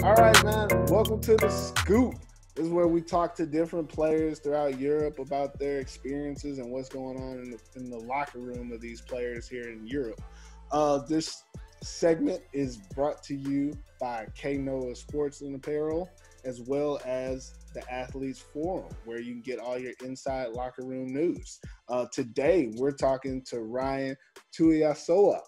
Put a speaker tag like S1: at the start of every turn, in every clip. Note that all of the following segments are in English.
S1: All right, man. Welcome to the Scoop. This is where we talk to different players throughout Europe about their experiences and what's going on in the locker room of these players here in Europe. This segment is brought to you by K-Noah Sports and Apparel, as well as the Athletes Forum, where you can get all your inside locker room news. Today, we're talking to Ryan Tuiasoa.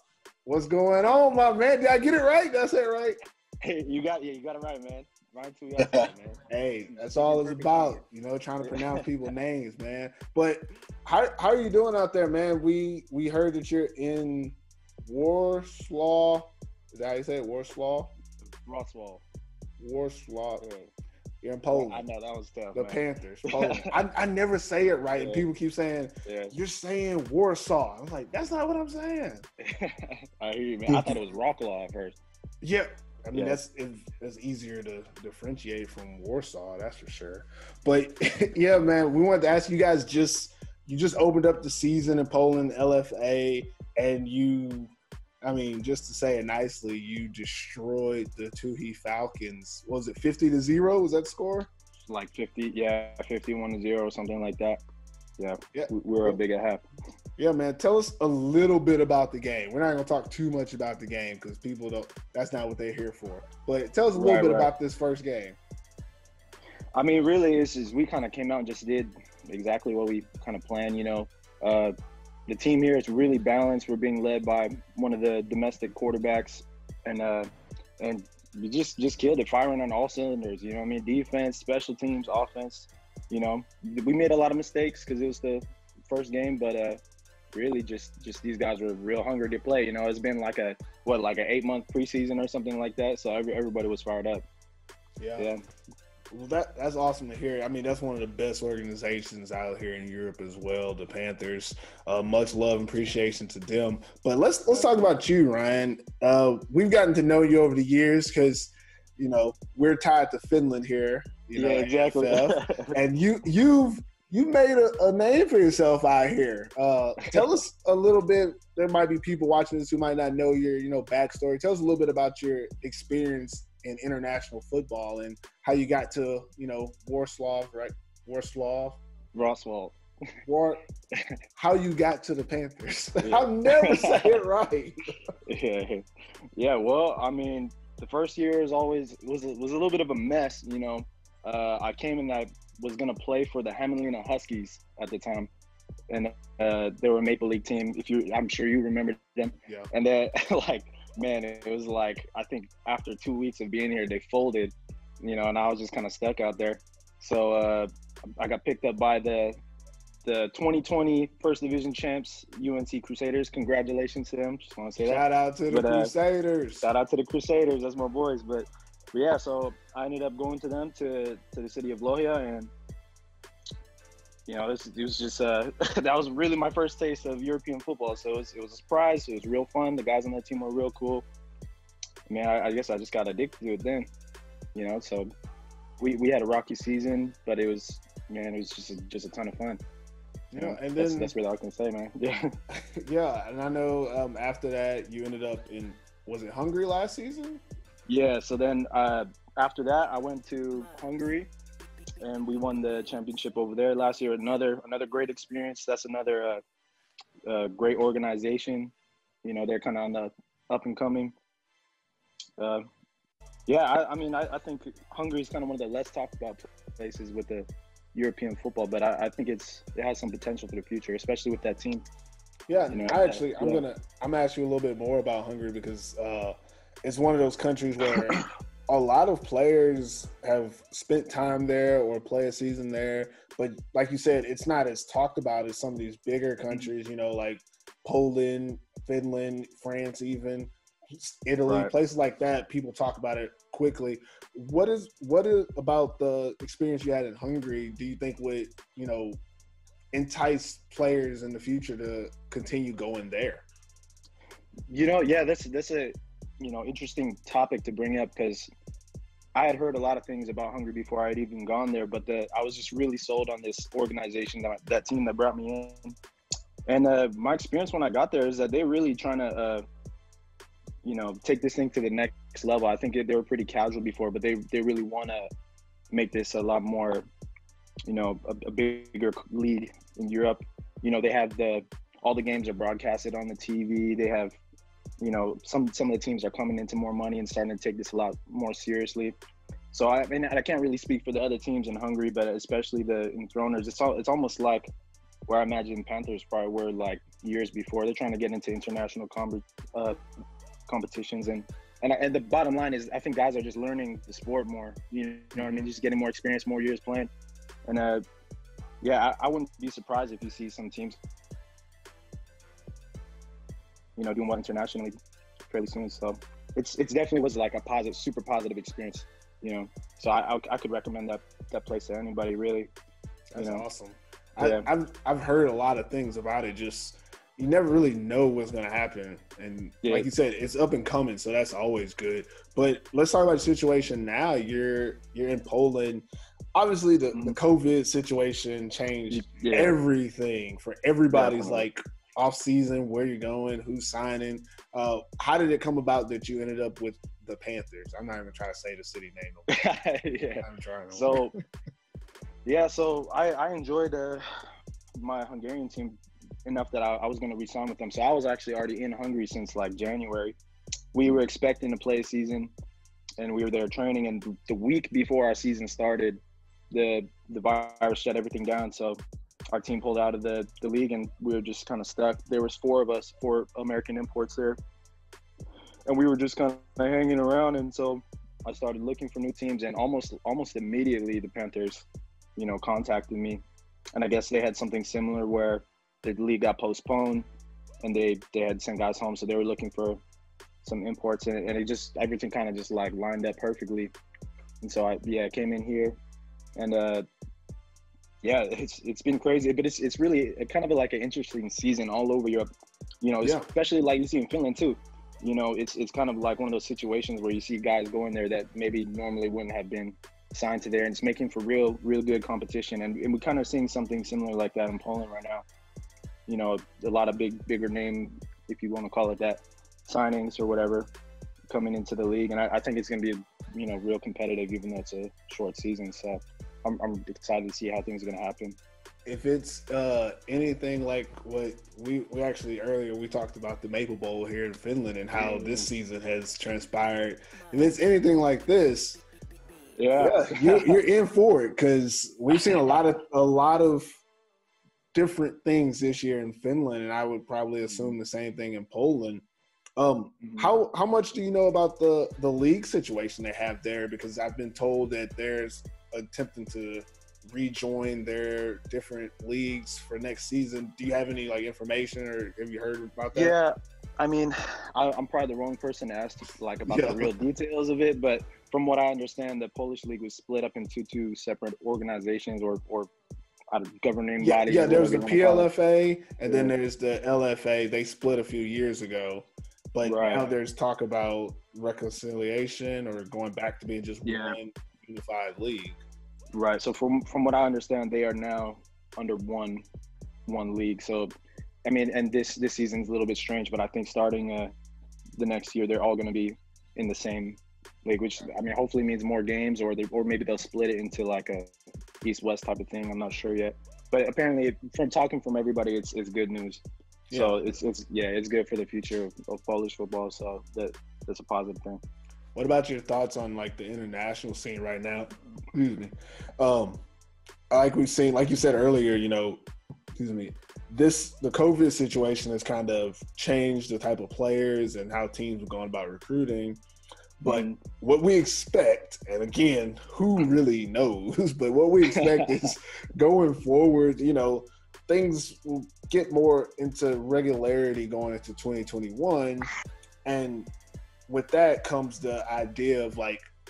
S1: What's going on, my man? Did I get it right? Did I say it right?
S2: Hey, you got it right, man. Ryan Tuiasoa, man.
S1: Hey, that's all it's about, trying to pronounce people's names, man. But how are you doing out there, man? We heard that you're in Warsaw. Is that how you say it? Warsaw?
S2: Warsaw.
S1: Yeah. You're in Poland.
S2: I know, that was tough,
S1: The
S2: man.
S1: Panthers, Poland. I never say it right, and people keep saying, you're saying Warsaw. I'm like, that's not what I'm saying.
S2: I hear you, man. I thought it was Wroclaw at first.
S1: Yeah. I mean, that's easier to differentiate from Warsaw, that's for sure. But, yeah, man, we wanted to ask you guys, you just opened up the season in Poland, LFA, and just to say it nicely, you destroyed the Tuhi Falcons. What was it, 50-0? Was that the score?
S2: Like 51-0 or something like that. Yeah. We were a big at half.
S1: Yeah, man. Tell us a little bit about the game. We're not going to talk too much about the game because people that's not what they're here for. But tell us a little bit about this first game.
S2: I mean, really, we kind of came out and just did exactly what we kind of planned, The team here is really balanced. We're being led by one of the domestic quarterbacks, and we just killed it, firing on all cylinders. You know what I mean? Defense, special teams, offense. We made a lot of mistakes because it was the first game, but really just these guys were real hungry to play. It's been like an 8-month preseason or something like that. So everybody was fired up. Yeah.
S1: Well, that's awesome to hear. I mean, that's one of the best organizations out here in Europe as well, the Panthers. Much love and appreciation to them. But let's talk about you, Ryan. We've gotten to know you over the years because, we're tied to Finland here.
S2: Yeah, exactly.
S1: And you've made a name for yourself out here. Tell us a little bit. There might be people watching this who might not know your, backstory. Tell us a little bit about your experience in international football and how you got to, Warsaw, right? Warsaw. How you got to the Panthers.
S2: Yeah.
S1: I'll never say it right.
S2: Yeah. Well, I mean, the first year was a little bit of a mess. I came in, I was gonna play for the Hamelina Huskies at the time, and they were a Maple League team. I'm sure you remember them.
S1: Yeah.
S2: And then man, it was like, I think after 2 weeks of being here, they folded, and I was just kind of stuck out there. So I got picked up by the 2020 First Division champs, UNC Crusaders. Congratulations to them. Just want to say
S1: Shout out to the Crusaders.
S2: Shout out to the Crusaders. That's my boys. But yeah, so I ended up going to them to the city of Lohja, and it was just that was really my first taste of European football. So it was a surprise. It was real fun. The guys on that team were real cool. I guess I just got addicted to it then. So we had a rocky season, but it was just a ton of fun.
S1: Yeah, and then
S2: that's really all I can say, man. Yeah.
S1: Yeah, and I know after that you ended up in, was it Hungary last season?
S2: Yeah. So then after that, I went to Hungary, and we won the championship over there last year. Another great experience. That's another great organization. They're kind of on the up and coming. I think Hungary is kind of one of the less talked about places with the European football, but I think it has some potential for the future, especially with that team.
S1: Yeah, I'm gonna ask you a little bit more about Hungary because it's one of those countries where a lot of players have spent time there or play a season there, but like you said, it's not as talked about as some of these bigger countries, like Poland, Finland, France, even Italy,
S2: right.
S1: Places like that. People talk about it quickly. What is about the experience you had in Hungary do you think would, entice players in the future to continue going there?
S2: That's a interesting topic to bring up because I had heard a lot of things about Hungary before I had even gone there, but I was just really sold on this organization, that team that brought me in. And my experience when I got there is that they're really trying to take this thing to the next level. I think they were pretty casual before, but they really want to make this a lot more, a bigger league in Europe. They have all the games are broadcasted on the TV. They have, some of the teams are coming into more money and starting to take this a lot more seriously. So I can't really speak for the other teams in Hungary, but especially the Enthroners. It's almost like where I imagine Panthers probably were like years before. They're trying to get into international competitions, and the bottom line is I think guys are just learning the sport more. You know what I mean? Just getting more experience, more years playing, and I wouldn't be surprised if you see some teams, doing well internationally fairly soon. So it's definitely was like a positive, super positive experience. So I could recommend that place to anybody really.
S1: That's awesome.
S2: Yeah.
S1: I've heard a lot of things about it. Just you never really know what's going to happen, and like you said, it's up and coming, so that's always good. But let's talk about the situation now. You're in Poland. Obviously, the COVID situation changed everything for everybody's like off season, where you're going, who's signing. How did it come about that you ended up with the Panthers? I'm not even trying to say the city name. I'm trying.
S2: So I enjoyed my Hungarian team enough that I was going to re-sign with them. So I was actually already in Hungary since like January. We were expecting to play a season, and we were there training. And the week before our season started, the virus shut everything down. So our team pulled out of the league, and we were just kind of stuck. There was 4 of us, 4 American imports there, and we were just kind of hanging around. And so I started looking for new teams, and almost immediately the Panthers, contacted me, and I guess they had something similar where the league got postponed, and they had sent guys home, so they were looking for some imports, and everything kind of just like lined up perfectly. And so I came in here, and it's been crazy, but it's really kind of like an interesting season all over Europe, especially like you see in Finland too. It's kind of like one of those situations where you see guys going there that maybe normally wouldn't have been signed to there, and it's making for real good competition. And we're kind of seeing something similar like that in Poland right now. A lot of bigger name, if you want to call it that, signings or whatever coming into the league, and I think it's going to be real competitive, even though it's a short season. So I'm excited to see how things are going to happen.
S1: If it's anything like what we actually earlier we talked about the Maple Bowl here in Finland and how this season has transpired. If it's anything like this, you're in for it, because we've seen a lot of different things this year in Finland, and I would probably assume the same thing in Poland. How much do you know about the league situation they have there? Because I've been told that there's attempting to rejoin their different leagues for next season. Do you have any information, or have you heard about that?
S2: Yeah, I mean, I'm probably the wrong person to ask about the real details of it, but from what I understand, the Polish league was split up into 2 separate organizations or governing bodies.
S1: Yeah, there was the PLFA, and then there's the LFA. They split a few years ago, but now there's talk about reconciliation or going back to being just one unified league.
S2: Right. So from what I understand, they are now under one league. So, I mean, and this season's a little bit strange, but I think starting the next year, they're all going to be in the same league, which, I mean, hopefully means more games, or maybe they'll split it into like a East-West type of thing. I'm not sure yet, but apparently from talking from everybody, it's good news. So it's good for the future of Polish football. So that's a positive thing.
S1: What about your thoughts on the international scene right now? Excuse me. Like we've seen, like you said earlier, the COVID situation has kind of changed the type of players and how teams have gone about recruiting. But what we expect, and again, who really knows, but what we expect is going forward, things will get more into regularity going into 2021. And with that comes the idea of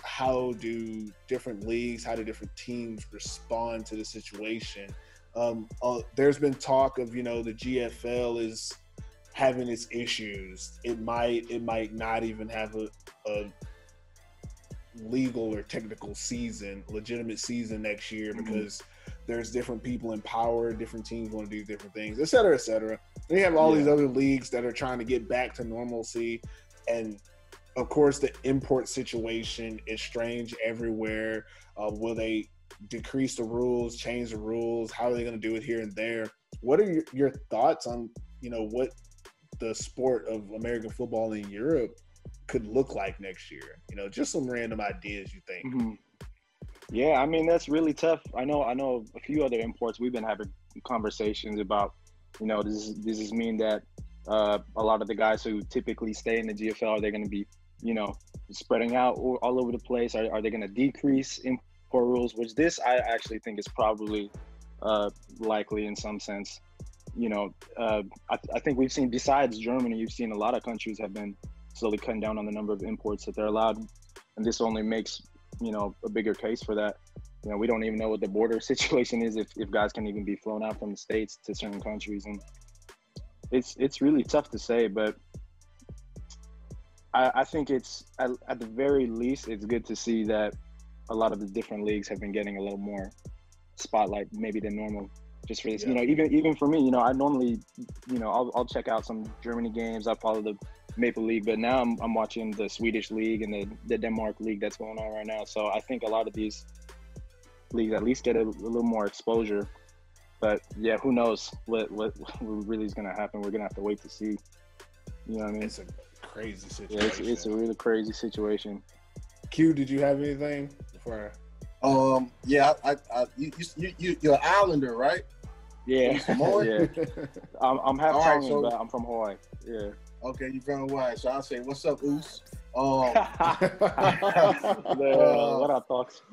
S1: how do different leagues, how do different teams respond to the situation? There's been talk of, the GFL is having its issues. It might not even have a legal or technical legitimate season next year because there's different people in power, different teams want to do different things, et cetera, et cetera. Then you have all these other leagues that are trying to get back to normalcy. And of course, the import situation is strange everywhere. Will they decrease the rules, change the rules? How are they going to do it here and there? What are your thoughts on, what the sport of American football in Europe could look like next year? Just some random ideas you think.
S2: Mm-hmm. Yeah, I mean, that's really tough. I know a few other imports we've been having conversations about, does this mean that a lot of the guys who typically stay in the GFL, are they going to be, spreading out all over the place? Are they going to decrease import rules? Which this I actually think is probably likely in some sense. I think we've seen, besides Germany, you've seen a lot of countries have been slowly cutting down on the number of imports that they're allowed. And this only makes, a bigger case for that. We don't even know what the border situation is, if guys can even be flown out from the States to certain countries. And it's really tough to say, but I think it's, at the very least, it's good to see that a lot of the different leagues have been getting a little more spotlight maybe than normal. Just for this, even for me, I normally, I'll check out some Germany games. I follow the Maple League, but now I'm watching the Swedish league and the Denmark league that's going on right now. So I think a lot of these leagues at least get a little more exposure. But yeah, who knows what really is going to happen? We're going to have to wait to see. You know what I mean?
S1: It's a crazy situation.
S2: Yeah, it's a really crazy situation.
S1: Q, did you have anything before?
S3: Yeah, you're an Islander, right?
S2: Yeah, yeah. I'm half Tongan,
S3: so,
S2: but I'm from Hawaii. Yeah.
S3: Okay, you're from Hawaii. So I'll say, what's up, Oos?
S2: What are thoughts?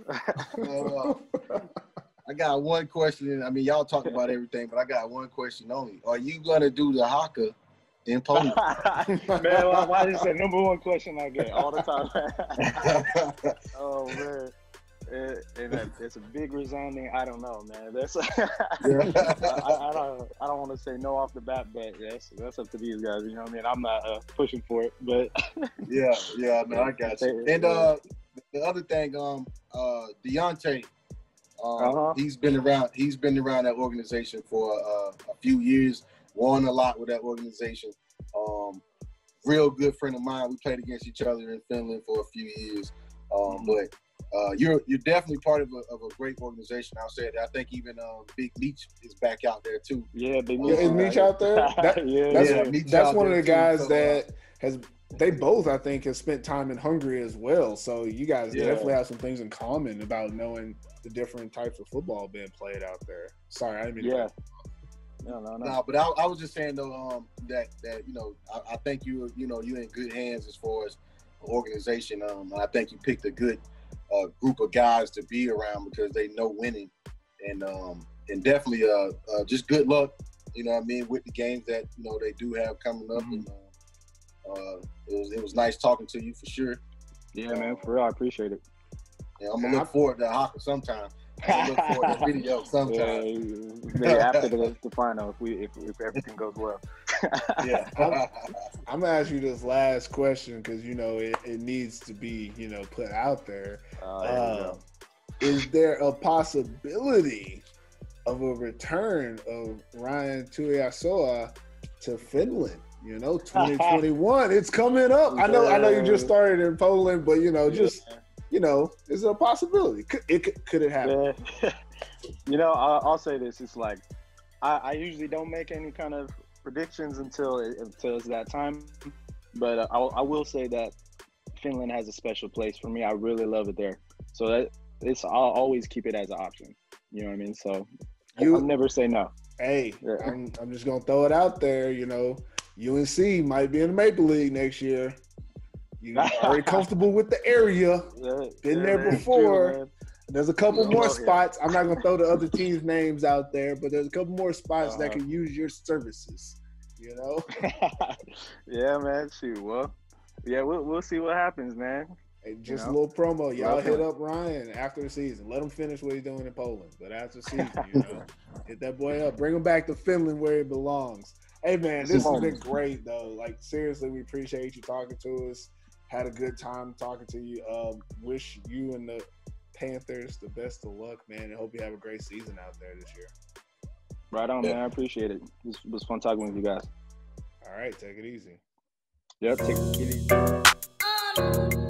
S3: I got one question. I mean, y'all talk about everything, but I got one question only. Are you gonna do the haka in Poland?
S2: Man, why is that number one question I get all the time? Oh man. And it's a big resounding. I don't know, man. That's I don't want to say no off the bat, but that's up to these guys. You know what I mean? I'm not pushing for it, but
S3: yeah, man, I got you. And the other thing, Deontay, he's been around that organization for a few years. Won a lot with that organization. Real good friend of mine. We played against each other in Finland for a few years. But you're definitely part of a great organization. I'll say that. I think even Big Meech is back out there too.
S2: Yeah, Big Meech.
S1: Is Meech out there? That's one of the guys
S3: too,
S1: that has. They both, I think, have spent time in Hungary as well. So you guys definitely have some things in common about knowing the different types of football being played out there. Sorry, I didn't mean to.
S3: No, but I was just saying though that I think you're in good hands as far as an organization. I think you picked a good group of guys to be around because they know winning, and definitely just good luck. You know what I mean, with the games that they do have coming up. And it was nice talking to you for sure.
S2: Yeah, man, for real, I appreciate it.
S3: Yeah, I'm gonna look forward to hockey sometime. I'm gonna look forward to that video sometime.
S2: Maybe after the final, if everything goes well.
S1: Yeah, I'm gonna ask you this last question because it needs to be put out there. Is there a possibility of a return of Ryan Tuiasoa to Finland? 2021, it's coming up. I know you just started in Poland, but is it a possibility? Could it happen?
S2: Yeah. I'll say this. It's like I usually don't make any kind of predictions until it's that time. But I will say that Finland has a special place for me. I really love it there. So I'll always keep it as an option. You know what I mean? So I'll never say no.
S1: Hey, yeah. I'm just gonna throw it out there. UNC might be in the Maple League next year. You're very comfortable with the area. Been there before. True, there's a couple more spots. I'm not going to throw the other teams' names out there, but there's a couple more spots that can use your services,
S2: Yeah, man. Shoot. Well, yeah, we'll see what happens, man.
S1: Hey, just a little promo. Y'all hit up Ryan after the season. Let him finish what he's doing in Poland. But after the season, hit that boy up. Bring him back to Finland where he belongs. Hey, man, this has been great, though. Like, seriously, we appreciate you talking to us. Had a good time talking to you. Wish you and the Panthers the best of luck, man, and hope you have a great season out there this year.
S2: Right on, man. I appreciate it. It was fun talking with you guys.
S1: All right, take it easy.
S2: Yep. Take it easy.